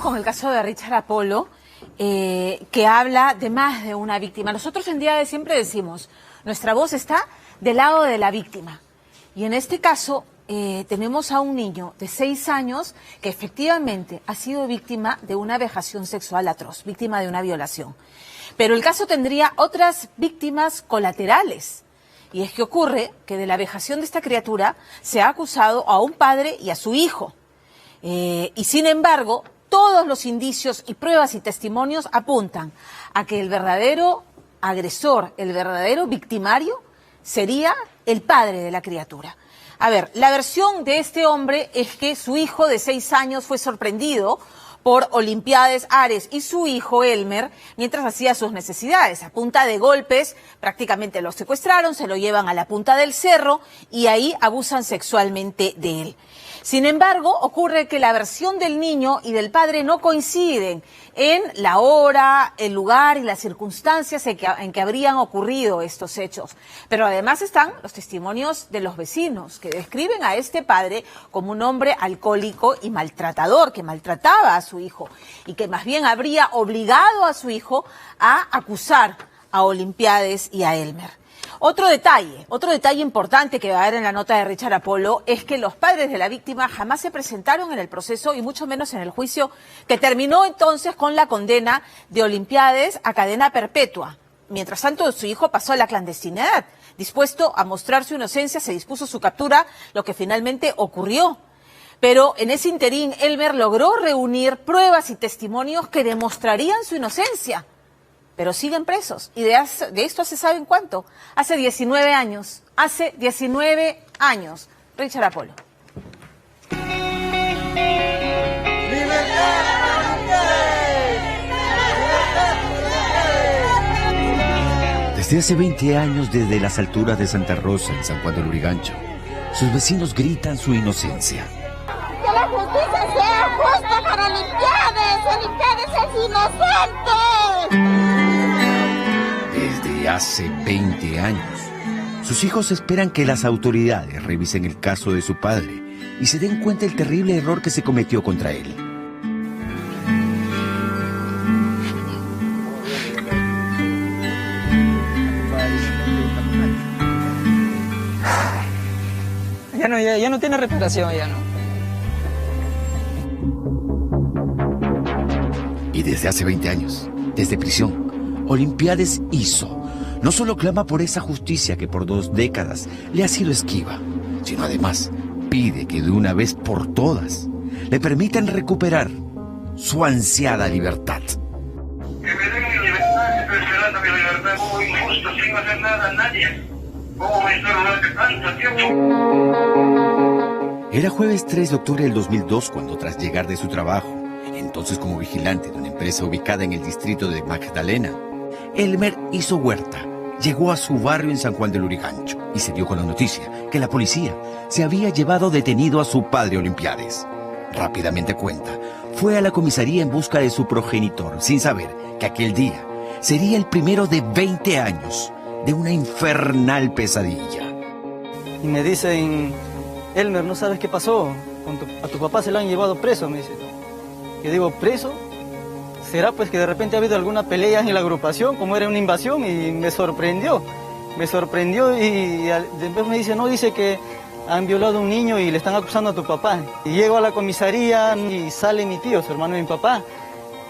Con el caso de Richard Apolo, que habla de más de una víctima. Nosotros en Día de Siempre decimos, nuestra voz está del lado de la víctima. Y en este caso tenemos a un niño de 6 años que efectivamente ha sido víctima de una vejación sexual atroz, víctima de una violación. Pero el caso tendría otras víctimas colaterales. Y es que ocurre que de la vejación de esta criatura se ha acusado a un padre y a su hijo. Y sin embargo, todos los indicios y pruebas y testimonios apuntan a que el verdadero agresor, el verdadero victimario, sería el padre de la criatura. A ver, la versión de este hombre es que su hijo de 6 años fue sorprendido por Olimpiades Ares y su hijo Elmer mientras hacía sus necesidades. A punta de golpes prácticamente lo secuestraron, se lo llevan a la punta del cerro y ahí abusan sexualmente de él. Sin embargo, ocurre que la versión del niño y del padre no coinciden en la hora, el lugar y las circunstancias en que habrían ocurrido estos hechos. Pero además están los testimonios de los vecinos que describen a este padre como un hombre alcohólico y maltratador, que maltrataba a su hijo y que más bien habría obligado a su hijo a acusar a Olimpiades y a Elmer. Otro detalle importante que va a haber en la nota de Richard Apolo es que los padres de la víctima jamás se presentaron en el proceso y mucho menos en el juicio que terminó entonces con la condena de Olimpiades a cadena perpetua. Mientras tanto, su hijo pasó a la clandestinidad. Dispuesto a mostrar su inocencia, se dispuso su captura, lo que finalmente ocurrió. Pero en ese interín, Elmer logró reunir pruebas y testimonios que demostrarían su inocencia. Pero siguen presos. Y de esto se sabe en cuánto. Hace 19 años. Hace 19 años. Richard Apolo. Desde hace 20 años, desde las alturas de Santa Rosa, en San Juan del Lurigancho, sus vecinos gritan su inocencia. ¡Que la justicia sea justa para Olimpiades! ¡Olimpiades es inocente! Desde hace 20 años, sus hijos esperan que las autoridades revisen el caso de su padre y se den cuenta del terrible error que se cometió contra él. Ya no tiene reparación, ya no. Y desde hace 20 años, desde prisión, Olimpiades hizo. No solo clama por esa justicia que por 2 décadas le ha sido esquiva, sino además pide que de una vez por todas le permitan recuperar su ansiada libertad. Que me den mi libertad, estoy esperando mi libertad como injusto, sin hacer nada a nadie. ¿Cómo me espero durante tanto tiempo? Era jueves 3 de octubre del 2002 cuando, tras llegar de su trabajo, entonces como vigilante de una empresa ubicada en el distrito de Magdalena, Elmer Iso Huerta llegó a su barrio en San Juan del Lurigancho y se dio con la noticia que la policía se había llevado detenido a su padre Olimpiades. Rápidamente cuenta, fue a la comisaría en busca de su progenitor, sin saber que aquel día sería el primero de 20 años de una infernal pesadilla. Y me dicen, Elmer, ¿no sabes qué pasó? A tu papá se lo han llevado preso, me dice. Yo digo, ¿preso? ¿Será pues que de repente ha habido alguna pelea en la agrupación, como era una invasión? Y me sorprendió y después me dice, no, dice que han violado a un niño y le están acusando a tu papá. Y llego a la comisaría y sale mi tío, su hermano de mi papá.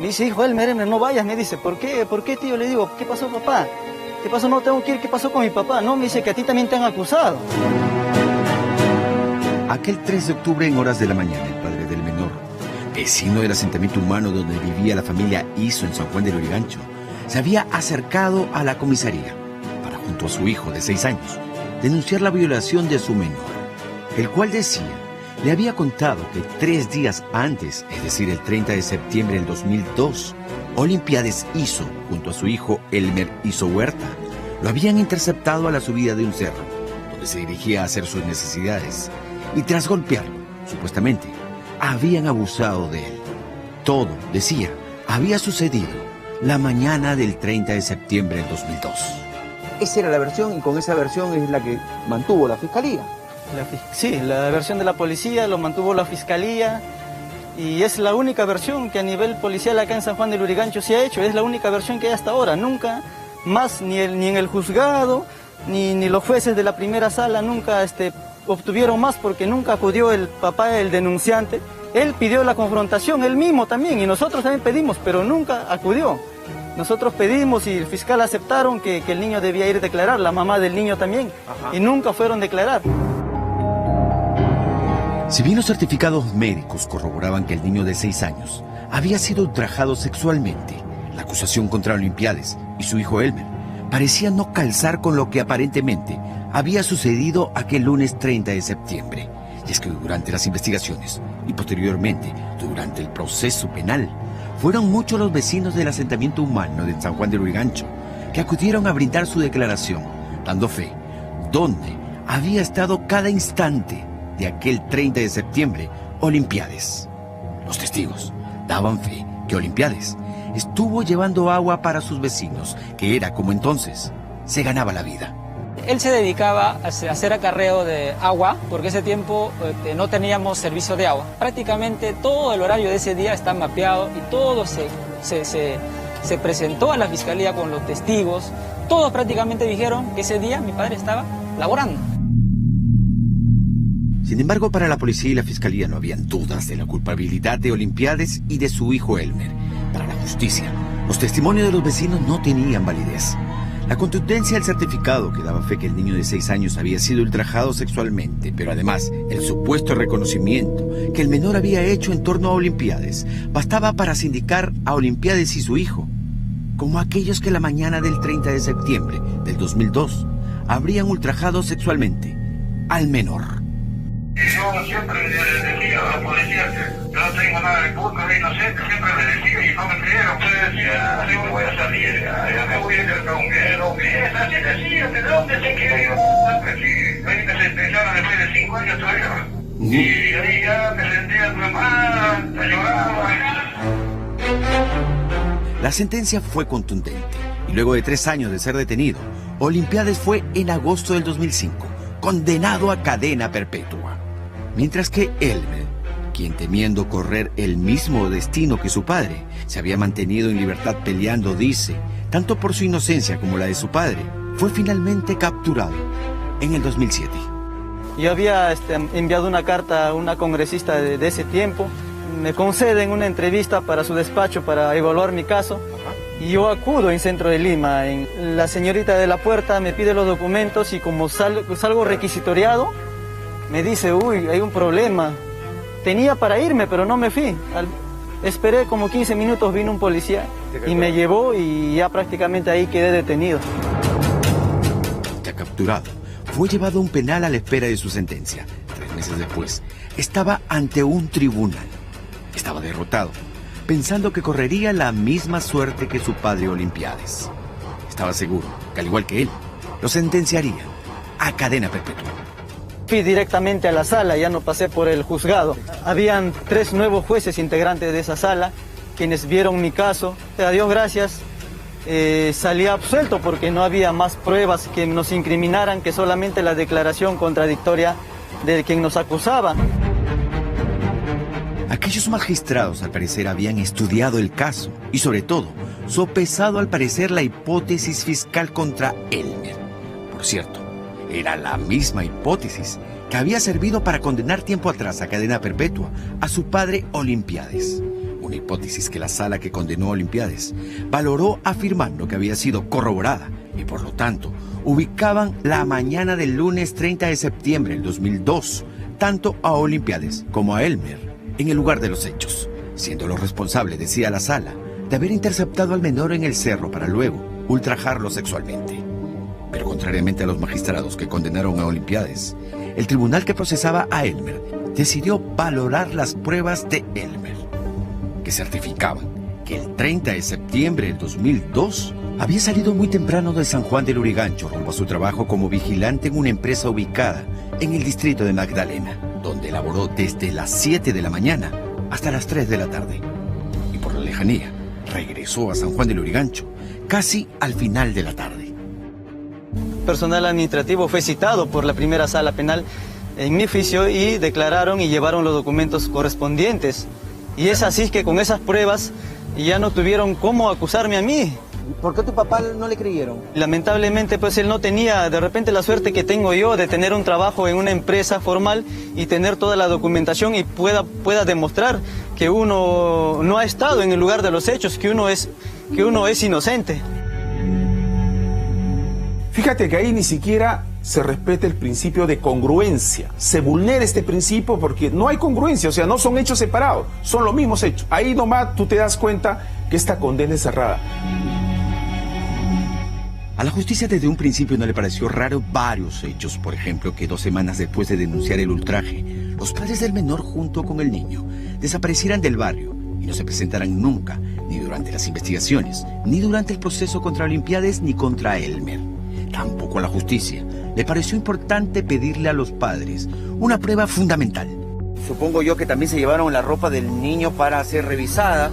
Me dice, hijo, Elmer, no vayas, me dice. ¿Por qué? ¿Por qué, tío? Le digo, ¿qué pasó, papá? ¿Qué pasó? No tengo que ir, ¿qué pasó con mi papá? No, me dice que a ti también te han acusado. Aquel 3 de octubre en horas de la mañana, el padre del menor, vecino del asentamiento humano donde vivía la familia Iso en San Juan del Lurigancho, se había acercado a la comisaría para, junto a su hijo de 6 años, denunciar la violación de su menor, el cual decía le había contado que 3 días antes, es decir, el 30 de septiembre del 2002, Olimpiades Iso, junto a su hijo Elmer Iso Huerta, lo habían interceptado a la subida de un cerro, donde se dirigía a hacer sus necesidades, y tras golpearlo, supuestamente, habían abusado de él. Todo, decía, había sucedido la mañana del 30 de septiembre del 2002. Esa era la versión y con esa versión es la que mantuvo la fiscalía. Sí, la versión de la policía lo mantuvo la fiscalía Y es la única versión que a nivel policial acá en San Juan de Lurigancho se ha hecho, es la única versión que hay hasta ahora. Nunca más, ni en el juzgado, ni los jueces de la primera sala nunca obtuvieron más, porque nunca acudió el papá del denunciante. Él pidió la confrontación, él mismo también, y nosotros también pedimos, pero nunca acudió. Nosotros pedimos y el fiscal aceptaron que el niño debía ir a declarar, la mamá del niño también, y nunca fueron a declarar. Si bien los certificados médicos corroboraban que el niño de 6 años había sido ultrajado sexualmente, la acusación contra Olimpiades y su hijo Elmer parecía no calzar con lo que aparentemente había sucedido aquel lunes 30 de septiembre. Y es que durante las investigaciones y posteriormente durante el proceso penal, fueron muchos los vecinos del asentamiento humano de San Juan de Lurigancho que acudieron a brindar su declaración, dando fe dónde había estado cada instante de aquel 30 de septiembre, Olimpiades. Los testigos daban fe que Olimpiades estuvo llevando agua para sus vecinos, que era como entonces se ganaba la vida. Él se dedicaba a hacer acarreo de agua, porque ese tiempo no teníamos servicio de agua. Prácticamente todo el horario de ese día está mapeado y todo se presentó a la fiscalía con los testigos. Todos prácticamente dijeron que ese día mi padre estaba laborando. Sin embargo, para la policía y la fiscalía no habían dudas de la culpabilidad de Olimpiades y de su hijo Elmer. Para la justicia, los testimonios de los vecinos no tenían validez. La contundencia del certificado que daba fe que el niño de 6 años había sido ultrajado sexualmente, pero además el supuesto reconocimiento que el menor había hecho en torno a Olimpiades, bastaba para sindicar a Olimpiades y su hijo como aquellos que la mañana del 30 de septiembre del 2002 habrían ultrajado sexualmente al menor. Yo siempre le decía a la policía que yo no tengo nada de culpa, soy inocente, siempre le decía y no me creyeron. Usted decía, yo me voy a salir, yo me voy a ir con él, así decía, ¿de dónde se quiere ir? Ahí me sentenciaron después de 5 años todavía. Y ahí ya me sentía mamá, lloraba. La sentencia fue contundente y luego de 3 años de ser detenido, Olimpiades fue en agosto del 2005 condenado a cadena perpetua. Mientras que Elmer, quien temiendo correr el mismo destino que su padre, se había mantenido en libertad peleando, dice, tanto por su inocencia como la de su padre, fue finalmente capturado en el 2007. Yo había enviado una carta a una congresista de ese tiempo, me conceden una entrevista para su despacho para evaluar mi caso, y yo acudo en centro de Lima. La señorita de la puerta me pide los documentos y como salgo requisitoriado, me dice, uy, hay un problema. Tenía para irme, pero no me fui. Esperé como 15 minutos, vino un policía y me llevó y ya prácticamente ahí quedé detenido. Ya capturado, fue llevado a un penal a la espera de su sentencia. 3 meses después, estaba ante un tribunal. Estaba derrotado, pensando que correría la misma suerte que su padre Olimpiades. Estaba seguro que, al igual que él, lo sentenciarían a cadena perpetua. Fui directamente a la sala, ya no pasé por el juzgado. Habían 3 nuevos jueces integrantes de esa sala, quienes vieron mi caso. A Dios gracias, salí absuelto porque no había más pruebas que nos incriminaran que solamente la declaración contradictoria de quien nos acusaba. Aquellos magistrados, al parecer, habían estudiado el caso y, sobre todo, sopesado, al parecer, la hipótesis fiscal contra Elmer. Por cierto, era la misma hipótesis que había servido para condenar tiempo atrás a cadena perpetua a su padre Olimpiades. Una hipótesis que la sala que condenó a Olimpiades valoró afirmando que había sido corroborada y, por lo tanto, ubicaban la mañana del lunes 30 de septiembre del 2002 tanto a Olimpiades como a Elmer en el lugar de los hechos, siendo los responsables, decía la sala, de haber interceptado al menor en el cerro para luego ultrajarlo sexualmente. Pero contrariamente a los magistrados que condenaron a Olimpiades, el tribunal que procesaba a Elmer decidió valorar las pruebas de Elmer, que certificaban que el 30 de septiembre del 2002 había salido muy temprano de San Juan de Lurigancho rumbo a su trabajo como vigilante en una empresa ubicada en el distrito de Magdalena, donde laboró desde las 7 de la mañana hasta las 3 de la tarde. Y por la lejanía, regresó a San Juan de Lurigancho casi al final de la tarde. Personal administrativo fue citado por la primera sala penal en mi juicio y declararon y llevaron los documentos correspondientes. Y es así que con esas pruebas ya no tuvieron cómo acusarme a mí. ¿Por qué a tu papá no le creyeron? Lamentablemente, pues él no tenía de repente la suerte que tengo yo de tener un trabajo en una empresa formal y tener toda la documentación y pueda demostrar que uno no ha estado en el lugar de los hechos, que uno es inocente. Fíjate que ahí ni siquiera se respeta el principio de congruencia. Se vulnera este principio porque no hay congruencia, o sea, no son hechos separados, son los mismos hechos. Ahí nomás tú te das cuenta que esta condena es cerrada. A la justicia desde un principio no le pareció raro varios hechos. Por ejemplo, que 2 semanas después de denunciar el ultraje, los padres del menor junto con el niño desaparecieran del barrio y no se presentaran nunca, ni durante las investigaciones, ni durante el proceso contra Olimpiades, ni contra Elmer. Tampoco a la justicia le pareció importante pedirle a los padres una prueba fundamental. Supongo yo que también se llevaron la ropa del niño para ser revisada.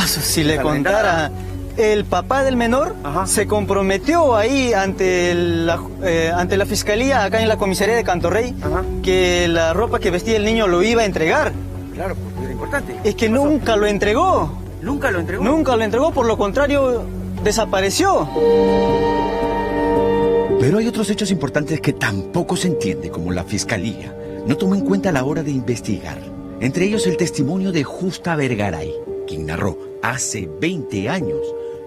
Si le contara, el papá del menor se comprometió ahí ante la fiscalía acá en la comisaría de Cantorrey que la ropa que vestía el niño lo iba a entregar. Claro, porque era importante. Es que nunca lo entregó. ¿Nunca lo entregó? Nunca lo entregó, por lo contrario, desapareció. Pero hay otros hechos importantes que tampoco se entiende, como la fiscalía no tomó en cuenta a la hora de investigar. Entre ellos el testimonio de Justa Vergaray, quien narró hace 20 años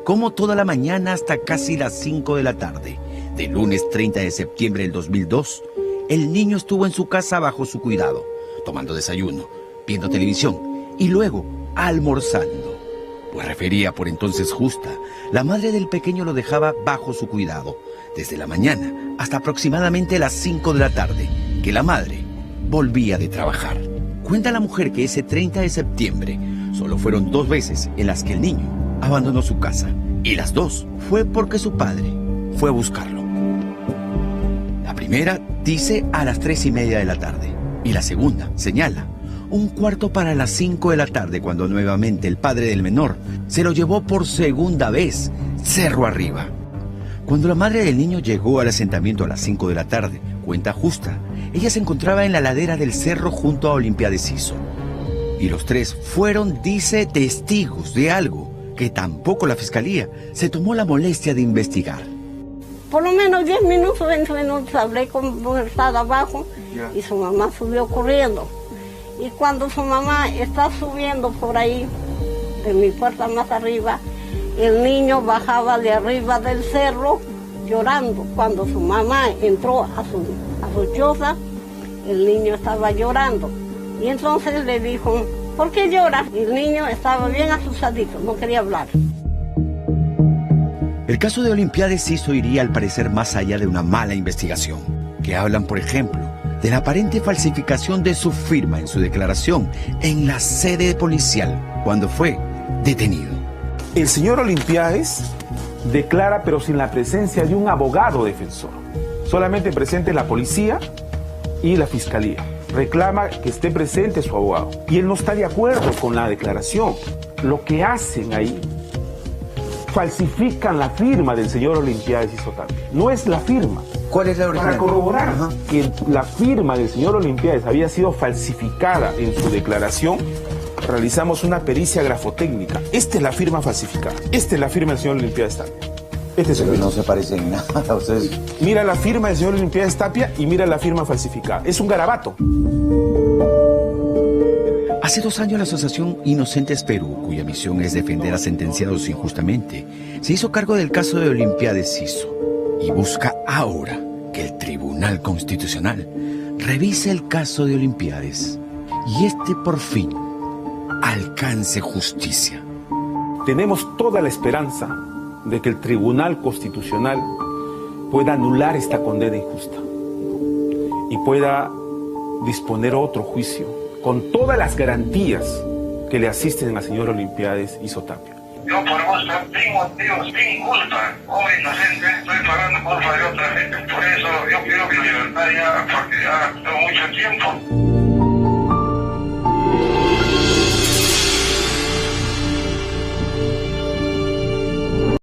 cómo toda la mañana hasta casi las 5 de la tarde, del lunes 30 de septiembre del 2002, el niño estuvo en su casa bajo su cuidado, tomando desayuno, viendo televisión y luego almorzando. Pues refería por entonces Justa, la madre del pequeño lo dejaba bajo su cuidado, desde la mañana hasta aproximadamente las 5 de la tarde, que la madre volvía de trabajar. Cuenta la mujer que ese 30 de septiembre solo fueron 2 veces en las que el niño abandonó su casa, y las 2 fue porque su padre fue a buscarlo. La primera dice a las 3:30 de la tarde, y la segunda señala 1/4 para las 5 de la tarde, cuando nuevamente el padre del menor se lo llevó por segunda vez cerro arriba. Cuando la madre del niño llegó al asentamiento a las 5 de la tarde, cuenta Justa, ella se encontraba en la ladera del cerro junto a Olimpiades Siso. Y los 3 fueron, dice, testigos de algo que tampoco la fiscalía se tomó la molestia de investigar. Por lo menos 10 minutos, 20 minutos hablé con un estado abajo y su mamá subió corriendo. Y cuando su mamá está subiendo por ahí, de mi puerta más arriba, el niño bajaba de arriba del cerro llorando. Cuando su mamá entró a su choza, el niño estaba llorando. Y entonces le dijo, ¿por qué lloras? Y el niño estaba bien asustadito, no quería hablar. El caso de Olimpiades Siso iría al parecer más allá de una mala investigación, que hablan, por ejemplo, de la aparente falsificación de su firma en su declaración en la sede policial cuando fue detenido. El señor Olimpiades declara, pero sin la presencia de un abogado defensor. Solamente presente la policía y la fiscalía. Reclama que esté presente su abogado. Y él no está de acuerdo con la declaración. Lo que hacen ahí, falsifican la firma del señor Olimpiades Isotapia. No es la firma. ¿Cuál es la original? Para corroborar que la firma del señor Olimpiades había sido falsificada en su declaración, realizamos una pericia grafotécnica. Esta es la firma falsificada. Esta es la firma del señor Olimpiades Tapia. Este es el no se parece en nada. Ustedes... Mira la firma del señor Olimpiades Tapia y mira la firma falsificada. Es un garabato. Hace 2 años la Asociación Inocentes Perú, cuya misión es defender a sentenciados injustamente, se hizo cargo del caso de Olimpiades Siso y busca ahora que el Tribunal Constitucional revise el caso de Olimpiades y este por fin alcance justicia. Tenemos toda la esperanza de que el Tribunal Constitucional pueda anular esta condena injusta y pueda disponer otro juicio con todas las garantías que le asisten al señor Olimpiades Isotapia. Yo por gusto tengo motivos sin culpa, hombre inocente, estoy pagando culpa de otra gente, por eso yo quiero mi libertad ya, porque ya tengo mucho tiempo